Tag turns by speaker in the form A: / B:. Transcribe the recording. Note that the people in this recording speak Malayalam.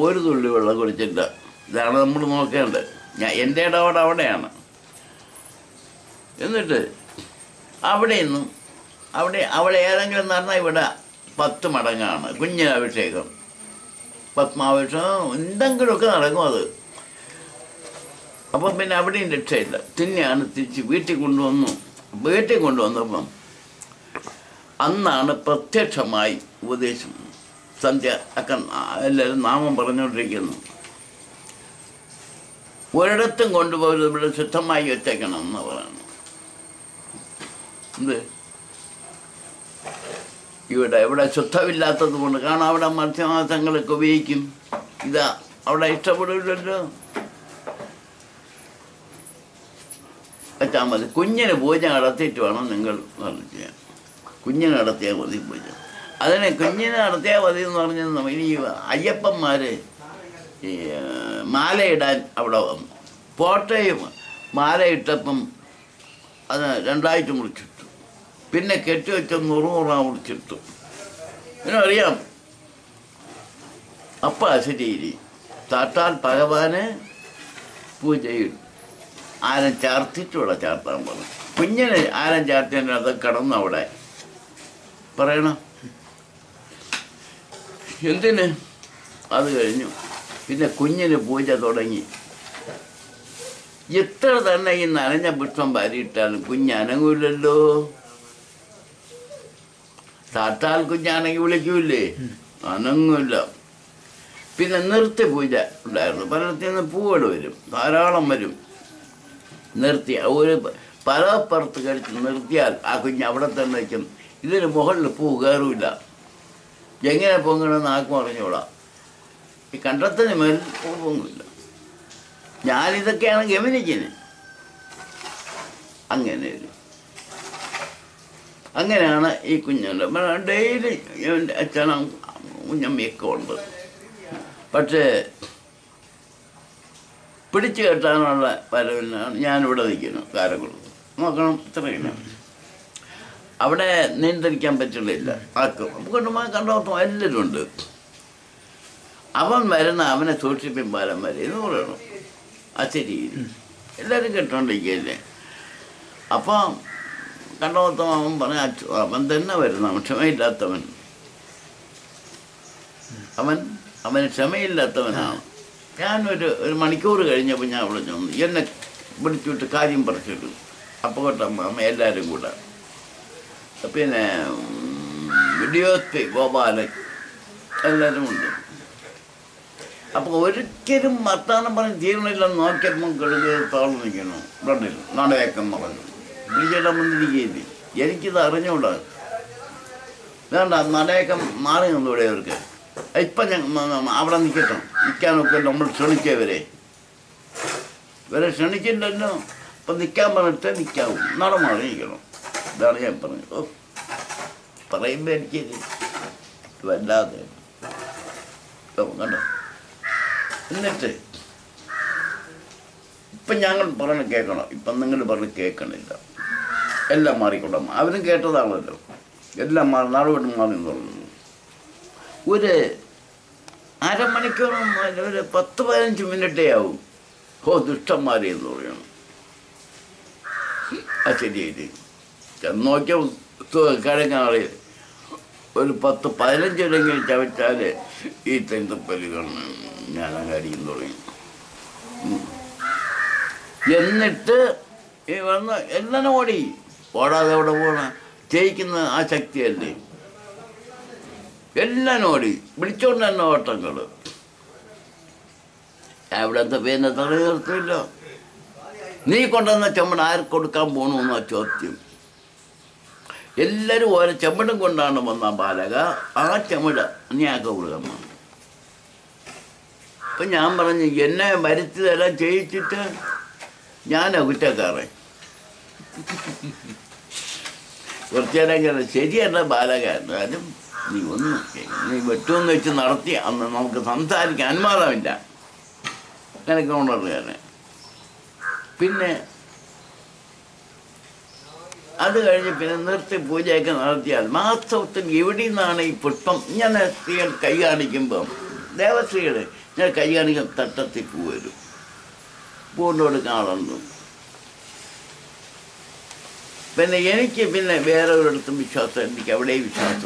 A: ഒരു തുള്ളി വെള്ളം കുടിച്ചില്ല. ഇതാണ് നമ്മൾ നോക്കേണ്ടത്. എൻ്റെ ഇടപാട് അവിടെയാണ്. എന്നിട്ട് അവിടെ നിന്നും അവിടെ ഏതെങ്കിലും നടന്നാൽ ഇവിടെ 10 മടങ്ങാണ് കുഞ്ഞിനഭിഷേകം, പത്മാഭിഷേകം, എന്തെങ്കിലുമൊക്കെ നടക്കും അത്. അപ്പം പിന്നെ അവിടെയും രക്ഷയില്ല. പിന്നെയാണ് തിരിച്ച് വീട്ടിൽ കൊണ്ടുവന്നപ്പം അന്നാണ് പ്രത്യക്ഷമായി ഉപദേശം. സന്ധ്യ ഒക്കെ എല്ലാവരും നാമം പറഞ്ഞുകൊണ്ടിരിക്കുന്നു. ഒരിടത്തും കൊണ്ടുപോയത് ഇവിടെ ശുദ്ധമായി വെച്ചേക്കണം എന്ന് പറയുന്നു. എന്ത് ഇവിടെ ശുദ്ധമില്ലാത്തത് കൊണ്ട് കാണാം. അവിടെ മത്സ്യമാംസങ്ങളൊക്കെ ഉപയോഗിക്കും. ഇതാ അവിടെ ഇഷ്ടപ്പെടില്ലല്ലോ. വെച്ചാൽ മതി. കുഞ്ഞിന് പൂജ നടത്തിയിട്ട് വേണം നിങ്ങൾ ചെയ്യാൻ. കുഞ്ഞിന് നടത്തിയാൽ മതി പൂജ. അതിനെ കുഞ്ഞിനെ നടത്തിയാൽ മതി എന്ന് പറഞ്ഞാൽ ഇനി അയ്യപ്പന്മാർ ഈ മാലയിടാൻ അവിടെ വന്നു. പോട്ടയും മാലയിട്ടപ്പം അത് 2 മുറിച്ചിട്ടു. പിന്നെ കെട്ടിവെച്ച 100 മുറിച്ചിട്ടു. അറിയാം. അപ്പം അശരീരി താട്ടാൽ ഭഗവാന് പൂജയിടും. ആരം ചാർത്തിട്ടുള്ള ചാർത്താൻ പറഞ്ഞു. കുഞ്ഞിന് ആരം ചാർത്തിൻ്റെ അത് കിടന്നു അവിടെ പറയണം. എന്തിന്? അത് കഴിഞ്ഞു. പിന്നെ കുഞ്ഞിന് പൂജ തുടങ്ങി. എത്ര തന്നെ ഈ നനഞ്ഞ പുഷ്പം വാരിയിട്ടാലും കുഞ്ഞനങ്ങൂല്ലല്ലോ. സാത്താൽ കുഞ്ഞാണെങ്കിൽ വിളിക്കൂലേ? അനങ്ങൂല്ല. പിന്നെ നിർത്തി പൂജ ഉണ്ടായിരുന്നു. പലയിടത്തു നിന്ന് പൂവുകൾ വരും, ധാരാളം വരും. നിർത്തി ഒരു പലപ്പുറത്ത് കഴിച്ച് നിർത്തിയാൽ ആ കുഞ്ഞ് അവിടെ തന്നെ വയ്ക്കും. ഇതിന് മുകളിൽ പൂ കയറില്ല. എങ്ങനെ പൊങ്ങണമെന്ന് ആർക്കും അറിഞ്ഞോളാം. ഈ കണ്ടത്തിന് മേൽ പൂ പൊങ്ങില്ല. ഞാനിതൊക്കെയാണ് ഗമനിക്കുന്നത്. അങ്ങനെയാണ് ഈ കുഞ്ഞുണ്ട്. ഡെയിലി അച്ഛനും കുഞ്ഞമ്മയൊക്കെ ഉണ്ട്. പക്ഷേ പിടിച്ചു കെട്ടാനുള്ള വരവിനാണ് ഞാനിവിടെ നിൽക്കുന്നത്. കാരക്കുളം നോക്കണം. ഇത്രയില്ല. അവിടെ നിയന്ത്രിക്കാൻ പറ്റില്ല. ആക്കും കൊണ്ടുപോകാൻ കണ്ടോത്തും എല്ലാവരും ഉണ്ട്. അവൻ വരുന്ന അവനെ സൂക്ഷിപ്പിൻ വരെ എന്ന് പറയണം. ശരി, എല്ലാവരും കെട്ടോണ്ടിരിക്കുകയല്ലേ. അപ്പം കണ്ടോത്തും അവൻ പറഞ്ഞ അവൻ തന്നെ വരുന്ന ക്ഷമയില്ലാത്തവൻ. അവന് ക്ഷമയില്ലാത്തവനാണ്. ഞാനൊരു മണിക്കൂർ കഴിഞ്ഞപ്പോൾ ഞാൻ അവിടെ ചെന്നു. എന്നെ വിളിച്ചുവിട്ട് കാര്യം പറിച്ചിട്ടു. അപ്പോൾ അമ്മ എല്ലാവരും കൂടെ. പിന്നെ DSP ഗോപാലൻ എല്ലാവരും ഉണ്ട്. അപ്പോൾ ഒരിക്കലും വർത്താനം പറഞ്ഞ് തീർന്നില്ലെന്ന് നോക്കിയപ്പം കഴുകി തോളം നിൽക്കണം. ബ്ലഡിൽ നടയേക്കം പറഞ്ഞു വിളിച്ചിടാൻ വന്നിരിക്കുകയില്ലേ. എനിക്കിത് അറിഞ്ഞുകൂടാ. വേണ്ട, നടയേക്കം മാറി നിന്നൂടെ അവർക്ക്. ഇപ്പം അവിടെ നിൽക്കാനൊക്കെ നമ്മൾ ക്ഷണിച്ചവരെ ക്ഷണിച്ചില്ലല്ലോ. അപ്പം നിൽക്കാൻ പറഞ്ഞിട്ട് നിൽക്കാവും. നടമാറി നിൽക്കണം. ഇതാണ് ഞാൻ പറഞ്ഞത്. പറയുമ്പോൾ എനിക്ക് വല്ലാതെ കണ്ടോ. എന്നിട്ട് ഇപ്പം ഞങ്ങൾ പറഞ്ഞ് കേൾക്കണം. ഇപ്പം നിങ്ങൾ പറഞ്ഞ് കേൾക്കണില്ല. എല്ലാം മാറിക്കൊള്ളാം. അവരും കേട്ടതാണല്ലോ. എല്ലാം നാടുവിട്ട് മാറി എന്ന് പറഞ്ഞു. ഒരു അരമണിക്കൂറും ഒരു 10-15 മിനിറ്റേ ആവും. ദുഷ്ടന്മാരെ എന്ന് പറയണം. ശരിയായിട്ട് നോക്കിയ കിഴങ്ങാളി ഒരു 10-15 ചവച്ചാൽ ഈ തെന്തപ്പല്ലുകൾ ഞാനങ്ങടിയെന്ന് പറയും. എന്നിട്ട് ഈ വന്ന് എല്ലാം ഓടാതെ എവിടെ പോകണ ജയിക്കുന്ന ആ ശക്തിയല്ലേ. എല്ലാം വിളിച്ചോണ്ട് തന്നെ ഓട്ടങ്ങൾ. അവിടുത്തെ പേരിനെ തടഞ്ഞു നിർത്തില്ല. നീ കൊണ്ടുവന്ന ചെമ്മട് ആർക്ക് കൊടുക്കാൻ പോകണമെന്നാ ചോദ്യം. എല്ലാവരും ഓരോ ചെമ്മടും കൊണ്ടാണ് വന്ന ബാലക. ആ ചെമ്മട് നീ ആക്ക കൊടുക്കാൻ. അപ്പം ഞാൻ പറഞ്ഞു, എന്നെ വരുത്തിയതെല്ലാം ചെയ്യിച്ചിട്ട് ഞാനാ കുറ്റക്കാരൻ. കുറച്ചേരം ശരിയല്ല ബാലക, എന്നാലും നീ വെട്ടുമെന്ന് വെച്ച് നടത്തി അന്ന് നമുക്ക് സംസാരിക്കാൻ അനുവാദമില്ല. എനിക്ക് കൊണ്ടുവരുകയാണ്. പിന്നെ അത് കഴിഞ്ഞ് പിന്നെ നിർത്തി പൂജയൊക്കെ നടത്തിയാൽ മാസത്തിൽ എവിടെ നിന്നാണ് ഈ പുഷ്പം ഇങ്ങനെ സ്ത്രീകൾ കൈ കാണിക്കുമ്പം ദേവസ്ത്രീകൾ ഞാൻ കൈ കാണിക്കാൻ തട്ടത്തിൽ പൂ വരും, പൂണ്ട് കൊടുക്കാൻ ആളുണ്ട്. പിന്നെ എനിക്ക് പിന്നെ വേറെ ഒരിടത്തും വിശ്വാസം, എനിക്ക് അവിടെ വിശ്വാസം.